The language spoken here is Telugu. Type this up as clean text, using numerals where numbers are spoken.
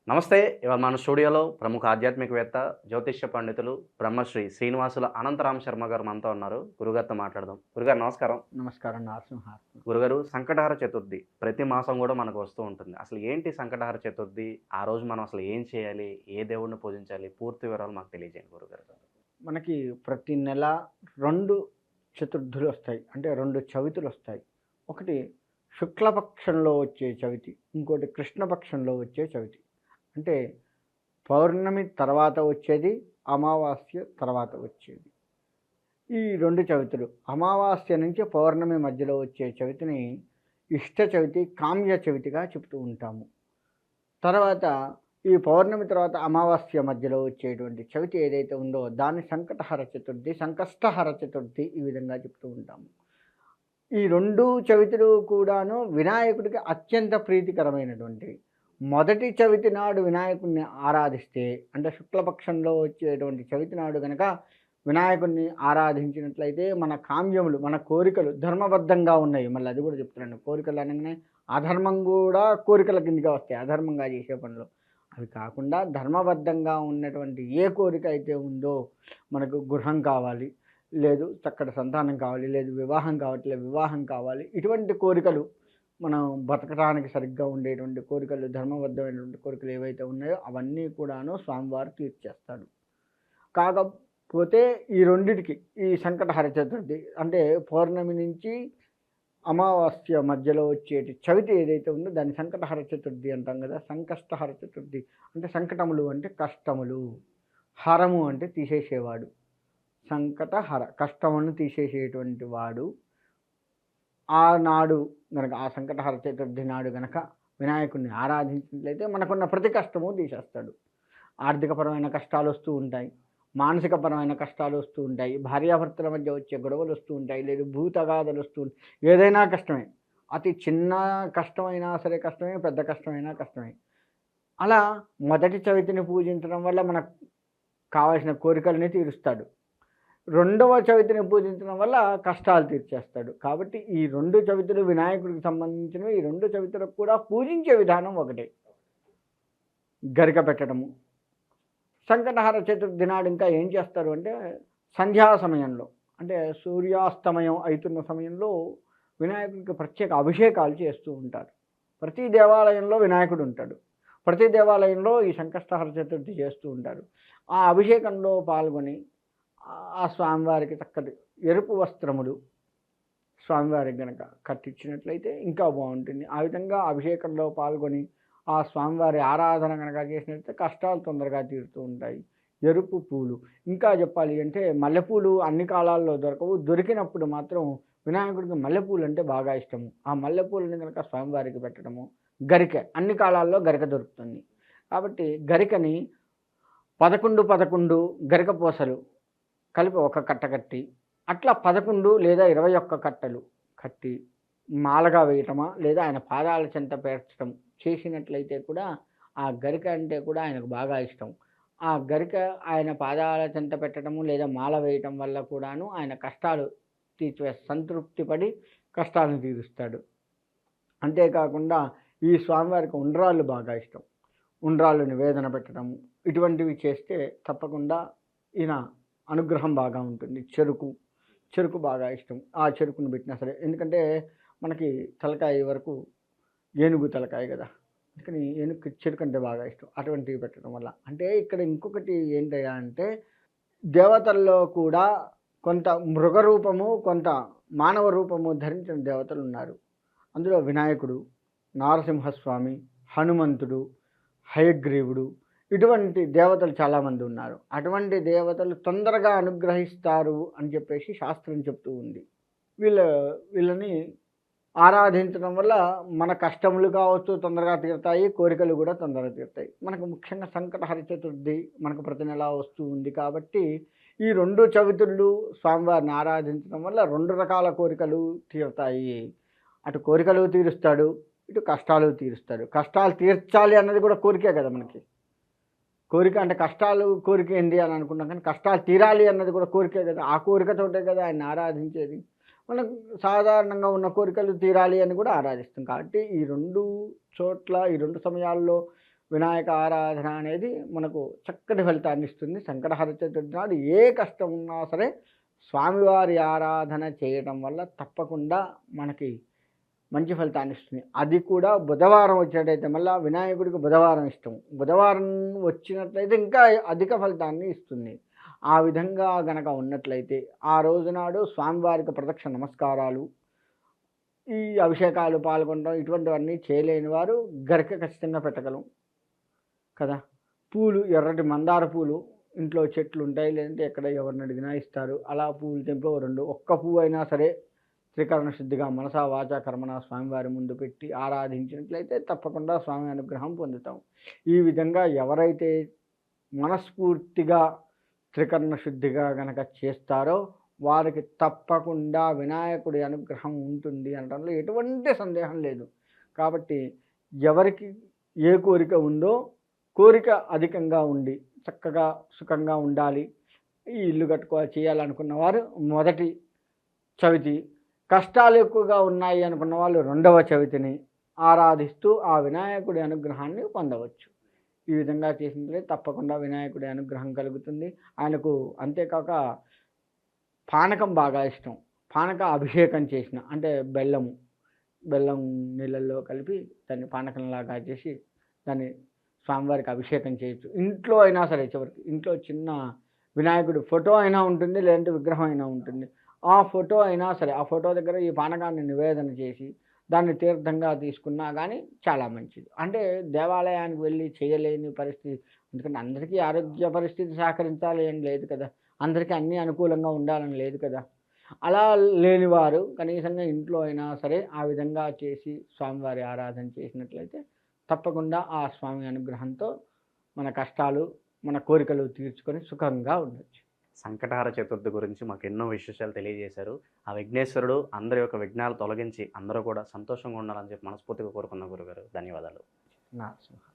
నమస్తే. ఇవాళ మన స్టూడియోలో ప్రముఖ ఆధ్యాత్మికవేత్త, జ్యోతిష్య పండితులు, బ్రహ్మశ్రీ శ్రీనివాసుల అనంతరామ శర్మ గారు మనతో ఉన్నారు. గురుగారితో మాట్లాడదాం. గురుగారు నమస్కారం. నమస్కారం. నరసింహార్పణ. గురుగారు, సంకటహర చతుర్థి ప్రతి మాసం గూడా మనకు వస్తూ ఉంటుంది. అసలు ఏంటి సంకటహర చతుర్థి? ఆ రోజు మనం అసలు ఏం చేయాలి? ఏ దేవుడిని పూజించాలి? పూర్తి వివరాలు మాకు తెలియజేయండి గురుగారు. మనకి ప్రతి నెల 2 చతుర్థులొస్తాయి. అంటే 2 చవితులొస్తాయి. ఒకటి శుక్లపక్షంలో వచ్చే చవితి. ఇంకోటి కృష్ణపక్షంలో వచ్చే చవితి. అంటే పౌర్ణమి తర్వాత వచ్చేది, అమావాస్య తర్వాత వచ్చేది. ఈ 2 చవితులు అమావాస్య నుంచి పౌర్ణమి మధ్యలో వచ్చే చవితిని ఇష్ట చవితి, కామ్య చవితిగా చెప్తూ ఉంటాము. తర్వాత ఈ పౌర్ణమి తర్వాత అమావాస్య మధ్యలో వచ్చేటువంటి చవితి ఏదైతే ఉందో దాన్ని సంకటహర చతుర్థి, సంకష్టహర చతుర్థి ఈ విధంగా చెప్తూ ఉంటాము. ఈ 2 చవితులు కూడాను వినాయకుడికి అత్యంత ప్రీతికరమైనటువంటివి. మొదటి చవితి నాడు వినాయకుడిని ఆరాధిస్తే, అంటే శుక్లపక్షంలో వచ్చేటువంటి చవితి నాడు కనుక వినాయకుడిని ఆరాధించినట్లయితే మన కామ్యములు, మన కోరికలు ధర్మబద్ధంగా ఉన్నాయి. మళ్ళీ అది కూడా చెప్తున్నాను. కోరికలు అనగానే అధర్మం కూడా కోరికల కిందగా వస్తాయి. అధర్మంగా చేసే పనులు అవి కాకుండా ధర్మబద్ధంగా ఉన్నటువంటి ఏ కోరిక అయితే ఉందో, మనకు గృహం కావాలి, లేదు చక్కటి సంతానం కావాలి, లేదు వివాహం కావట్లేదు వివాహం కావాలి, ఇటువంటి కోరికలు మనం బతకడానికి సరిగ్గా ఉండేటువంటి కోరికలు, ధర్మబద్ధమైనటువంటి కోరికలు ఏవైతే ఉన్నాయో అవన్నీ కూడాను స్వామివారు తీర్చేస్తాడు. కాకపోతే ఈ రెండిటికి ఈ సంకటహర చతుర్థి అంటే పౌర్ణమి నుంచి అమావాస్య మధ్యలో వచ్చేటి చవితి ఏదైతే ఉందో దాన్ని సంకటహర చతుర్థి అంటాం కదా. సంకష్టహర చతుర్థి అంటే సంకటములు అంటే కష్టములు, హరము అంటే తీసేసేవాడు. సంకటహర కష్టములను తీసేసేటువంటి వాడు. ఆనాడు గనక ఆ సంకటహర చతుర్థి నాడు గనక వినాయకుడిని ఆరాధించినట్లయితే మనకున్న ప్రతి కష్టము తీసేస్తాడు. ఆర్థికపరమైన కష్టాలు వస్తూ ఉంటాయి, మానసికపరమైన కష్టాలు వస్తూ ఉంటాయి, భార్యాభర్తల మధ్య వచ్చే గొడవలు వస్తూ ఉంటాయి, లేదు భూతగాథలు వస్తూ ఉంటాయి. ఏదైనా కష్టమే, అతి చిన్న కష్టమైనా సరే కష్టమే, పెద్ద కష్టమైనా కష్టమే. అలా మొదటి చవితిని పూజించడం వల్ల మనకు కావాల్సిన కోరికల్ని తీరుస్తాడు. రెండవ చవితిని పూజించడం వల్ల కష్టాలు తీర్చేస్తాడు. కాబట్టి ఈ 2 చవితులు వినాయకుడికి సంబంధించినవి. ఈ 2 చవితులకు కూడా పూజించే విధానం ఒకటే. గరిక పెట్టడము. సంకటహర చతుర్థి నాడు ఇంకా ఏం చేస్తారు అంటే సంధ్యా సమయంలో, అంటే సూర్యాస్తమయం అవుతున్న సమయంలో వినాయకుడికి ప్రత్యేక అభిషేకాలు చేస్తూ ఉంటారు. ప్రతి దేవాలయంలో వినాయకుడు ఉంటాడు. ప్రతి దేవాలయంలో ఈ సంకష్టహర చతుర్థి చేస్తూ ఉంటారు. ఆ అభిషేకంలో పాల్గొని ఆ స్వామివారికి చక్కటి ఎరుపు వస్త్రములు స్వామివారికి గనక కట్టించినట్లయితే ఇంకా బాగుంటుంది. ఆ విధంగా అభిషేకంలో పాల్గొని ఆ స్వామివారి ఆరాధన కనుక చేసినట్లయితే కష్టాలు తొందరగా తీరుతూ ఉంటాయి. ఎరుపు పూలు, ఇంకా చెప్పాలి అంటే మల్లెపూలు అన్ని కాలాల్లో దొరకవు. దొరికినప్పుడు మాత్రం వినాయకుడికి మల్లెపూలు అంటే బాగా ఇష్టము. ఆ మల్లెపూలని కనుక స్వామివారికి పెట్టడము. గరిక అన్ని కాలాల్లో గరిక దొరుకుతుంది కాబట్టి గరికని 11 గరిక పూసలు కలిపి ఒక కట్ట కట్టి, అట్లా 11 లేదా 21 కట్టలు కట్టి మాలగా వేయటమా లేదా ఆయన పాదాల చెంత పేర్చడం చేసినట్లయితే కూడా ఆ గరిక అంటే కూడా ఆయనకు బాగా ఇష్టం. ఆ గరిక ఆయన పాదాల చెంత పెట్టడము లేదా మాల వేయటం వల్ల కూడాను ఆయన కష్టాలు సంతృప్తి పడి కష్టాలను తీరుస్తాడు. అంతేకాకుండా ఈ స్వామివారికి ఉండ్రాళ్ళు బాగా ఇష్టం. ఉండ్రాళ్ళు నివేదన పెట్టడము ఇటువంటివి చేస్తే తప్పకుండా ఈయన అనుగ్రహం బాగా ఉంటుంది. చెరుకు బాగా ఇష్టం. ఆ చెరుకును పెట్టినా సరే, ఎందుకంటే మనకి తలకాయ వరకు ఏనుగు తలకాయ కదా, అందుకని ఏనుగు చెరుకు అంటే బాగా ఇష్టం. అటువంటివి పెట్టడం వల్ల అంటే ఇక్కడ ఇంకొకటి ఏంటయ్యా అంటే దేవతల్లో కూడా కొంత మృగరూపము, కొంత మానవ రూపము ధరించిన దేవతలు ఉన్నారు. అందులో వినాయకుడు, నారసింహస్వామి, హనుమంతుడు, హయగ్రీవుడు ఇటువంటి దేవతలు చాలామంది ఉన్నారు. అటువంటి దేవతలు తొందరగా అనుగ్రహిస్తారు అని చెప్పేసి శాస్త్రం చెప్తూ ఉంది. వీళ్ళని ఆరాధించడం వల్ల మన కష్టములు కావచ్చు తొందరగా తీరుతాయి, కోరికలు కూడా తొందరగా తీరుతాయి. మనకు ముఖ్యంగా సంకటహర చతుర్థి మనకు ప్రతి నెలా వస్తూ ఉంది కాబట్టి ఈ 2 చవితులు స్వామివారిని ఆరాధించడం వల్ల 2 రకాల కోరికలు తీరుతాయి. అటు కోరికలు తీరుస్తాడు, ఇటు కష్టాలు తీరుస్తాడు. కష్టాలు తీర్చాలి అన్నది కూడా కోరికే కదా మనకి. కోరిక అంటే కష్టాలు కోరిక ఏంటి అని అనుకున్నాం, కానీ కష్టాలు తీరాలి అన్నది కూడా కోరికే కదా. ఆ కోరికతోటే కదా ఆయన ఆరాధించేది. మనకు సాధారణంగా ఉన్న కోరికలు తీరాలి అని కూడా ఆరాధిస్తాం. కాబట్టి ఈ 2 చోట్ల ఈ 2 సమయాల్లో వినాయక ఆరాధన అనేది మనకు చక్కటి ఫలితాన్ని ఇస్తుంది. సంకటహర చతుర్థి నాడు ఏ కష్టం ఉన్నా సరే స్వామివారి ఆరాధన చేయటం వల్ల తప్పకుండా మనకి మంచి ఫలితాన్ని ఇస్తుంది. అది కూడా బుధవారం వచ్చినట్టయితే, మళ్ళీ వినాయకుడికి బుధవారం ఇష్టం, బుధవారం వచ్చినట్లయితే ఇంకా అధిక ఫలితాన్ని ఇస్తుంది. ఆ విధంగా గనక ఉన్నట్లయితే ఆ రోజునాడు స్వామివారికి ప్రదక్షిణ నమస్కారాలు, ఈ అభిషేకాలు పాల్గొనడం ఇటువంటివన్నీ చేయలేని వారు గరిక ఖచ్చితంగా పెట్టగలం కదా. పూలు, ఎర్రటి మందార పూలు ఇంట్లో చెట్లు ఉంటాయి, లేదంటే ఎక్కడ ఎవరిని అడిగినా ఇస్తారు. అలా పువ్వులు తెంపి ఒక్క పువ్వు అయినా సరే త్రికరణ శుద్ధిగా మనసా వాచా కర్మణ స్వామివారి ముందు పెట్టి ఆరాధించినట్లయితే తప్పకుండా స్వామి అనుగ్రహం పొందుతాం. ఈ విధంగా ఎవరైతే మనస్ఫూర్తిగా త్రికరణ శుద్ధిగా గనక చేస్తారో వారికి తప్పకుండా వినాయకుడి అనుగ్రహం ఉంటుంది అనడంలో ఎటువంటి సందేహం లేదు. కాబట్టి ఎవరికి ఏ కోరిక ఉందో, కోరిక అధికంగా ఉండి చక్కగా సుఖంగా ఉండాలి, ఈ ఇల్లు చేయాలనుకున్న వారు మొదటి చవితి, కష్టాలు ఎక్కువగా ఉన్నాయి అనుకున్న వాళ్ళు రెండవ చవితిని ఆరాధిస్తూ ఆ వినాయకుడి అనుగ్రహాన్ని పొందవచ్చు. ఈ విధంగా చేసినట్లయితే తప్పకుండా వినాయకుడి అనుగ్రహం కలుగుతుంది. ఆయనకు అంతేకాక పానకం బాగా ఇష్టం. పానక అభిషేకం చేసిన, అంటే బెల్లం నీళ్ళల్లో కలిపి దాన్ని పానకంలాగా చేసి దాన్ని స్వామివారికి అభిషేకం చేయొచ్చు. ఇంట్లో అయినా సరే, చివరికి ఇంట్లో చిన్న వినాయకుడి ఫోటో అయినా ఉంటుంది, లేదంటే విగ్రహం అయినా ఉంటుంది. ఆ ఫోటో అయినా సరే, ఆ ఫోటో దగ్గర ఈ పానకాన్ని నివేదన చేసి దాన్ని తీర్థంగా తీసుకున్నా కానీ చాలా మంచిది. అంటే దేవాలయానికి వెళ్ళి చేయలేని పరిస్థితి, ఎందుకంటే అందరికీ ఆరోగ్య పరిస్థితి సహకరించాలి అని లేదు కదా, అందరికీ అన్నీ అనుకూలంగా ఉండాలని లేదు కదా. అలా లేనివారు కనీసంగా ఇంట్లో అయినా సరే ఆ విధంగా చేసి స్వామివారి ఆరాధన చేసినట్లయితే తప్పకుండా ఆ స్వామి అనుగ్రహంతో మన కష్టాలు, మన కోరికలు తీర్చుకొని సుఖంగా ఉండొచ్చు. సంకటహార చతుర్థి గురించి మాకు ఎన్నో విశేషాలు తెలియజేశారు. ఆ విఘ్నేశ్వరుడు అందరి యొక్క విఘ్నాలు తొలగించి అందరూ కూడా సంతోషంగా ఉండాలని చెప్పి మనస్ఫూర్తిగా కోరుకున్న గురుగారు. ధన్యవాదాలు. నరసింహ.